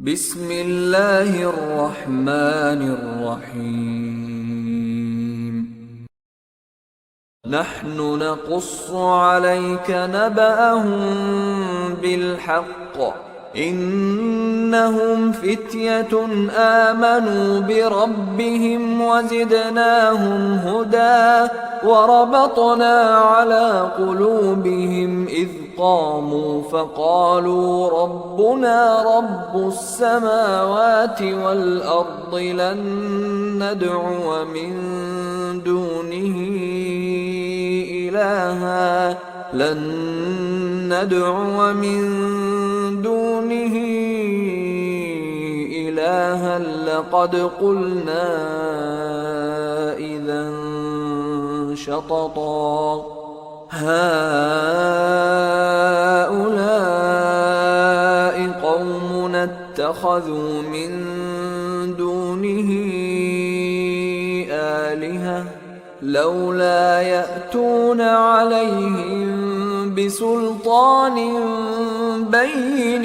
بسم الله الرحمن الرحيم. نحن نقص عليك نبأهم بالحق، إنهم فتية آمنوا بربهم وزدناهم هدى، وربطنا على قلوبهم إذ قاموا فقالوا ربنا رب السماوات والأرض لن ندعو من دونه إلها لقد قلنا إذا شططا. هؤلاء قومنا اتخذوا من دونه آلهة لولا يأتون عليهم بسلطان بين،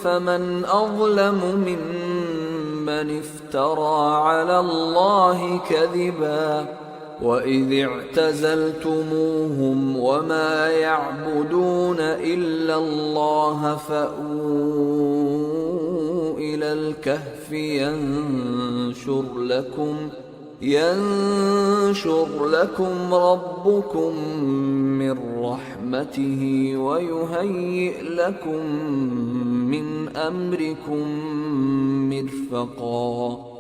فمن أظلم ممن افترى على الله كذبا. وإذ اعتزلتموهم وما يعبدون إلا الله فأووا إلى الكهف ينشر لكم ربكم من رحمته ويهيئ لكم من أمركم مرفقا.